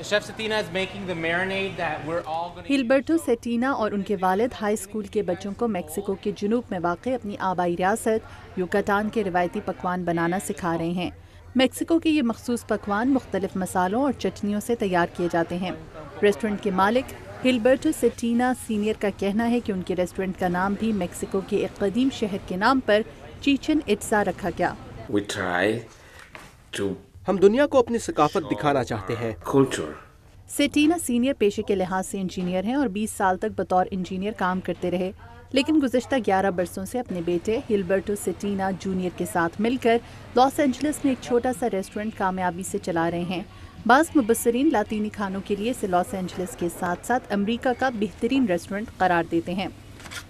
Chef Satina is making the marinade that we're all going to ہلبرٹو سیٹینا اور ان کے والد high school کے بچوں کو میکسیکو کے جنوب میں واقع اپنی آبائی ریاست یوکاتان کے روایتی پکوان بنانا سکھا رہے ہیں۔ میکسیکو کے یہ مخصوص پکوان مختلف مسالوں اور چٹنیوں سے تیار کیے جاتے ہیں۔ ریسٹورنٹ کے مالک ہلبرٹو سیٹینا سینئر کا کہنا ہے کہ ان کے ریسٹورنٹ کا نام بھی میکسیکو کے ایک قدیم شہر کے نام پر چیچن اٹزا رکھا گیا۔ We try to ہم دنیا کو اپنی ثقافت دکھانا چاہتے ہیں۔ culture. سیٹینا سینئر پیشے کے لحاظ سے انجینئر ہیں اور 20 سال تک بطور انجینئر کام کرتے رہے، لیکن گزشتہ 11 برسوں سے اپنے بیٹے ہلبرٹو سیٹینا جونیئر کے ساتھ مل کر لاس اینجلس میں ایک چھوٹا سا ریسٹورنٹ کامیابی سے چلا رہے ہیں۔ بعض مبصرین لاطینی کھانوں کے لیے اسے لاس اینجلس کے ساتھ ساتھ امریکہ کا بہترین ریسٹورنٹ قرار دیتے ہیں۔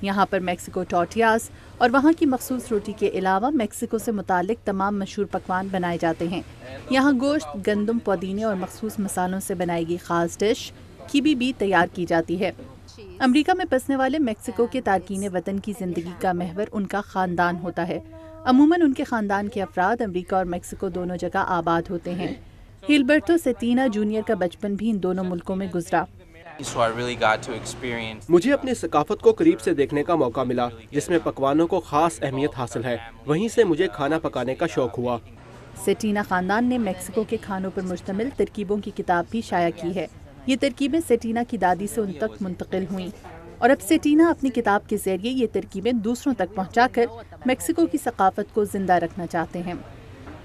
یہاں پر میکسیکو ٹورٹیاز اور وہاں کی مخصوص روٹی کے علاوہ میکسیکو سے متعلق تمام مشہور پکوان بنائے جاتے ہیں۔ یہاں گوشت، گندم، پودینے اور مخصوص مسالوں سے بنائی گئی خاص ڈش کیبی بھی تیار کی جاتی ہے۔ امریکہ میں بسنے والے میکسیکو کے تارکین وطن کی زندگی کا محور ان کا خاندان ہوتا ہے۔ عموماً ان کے خاندان کے افراد امریکہ اور میکسیکو دونوں جگہ آباد ہوتے ہیں۔ ہلبرٹو سیٹینا جونیئر کا بچپن بھی ان دونوں ملکوں میں گزرا۔ So I really got to experience مجھے اپنی ثقافت کو قریب سے دیکھنے کا موقع ملا جس میں پکوانوں کو خاص اہمیت حاصل ہے، وہیں سے مجھے کھانا پکانے کا شوق ہوا۔ سیٹینا خاندان نے میکسیکو کے کھانوں پر مشتمل ترکیبوں کی کتاب بھی شائع کی ہے۔ یہ ترکیبیں سیٹینا کی دادی سے ان تک منتقل ہوئیں اور اب سیٹینا اپنی کتاب کے ذریعے یہ ترکیبیں دوسروں تک پہنچا کر میکسیکو کی ثقافت کو زندہ رکھنا چاہتے ہیں۔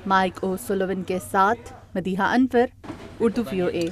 مائک او سولوون کے ساتھ مدیحہ انور، اردو VOA۔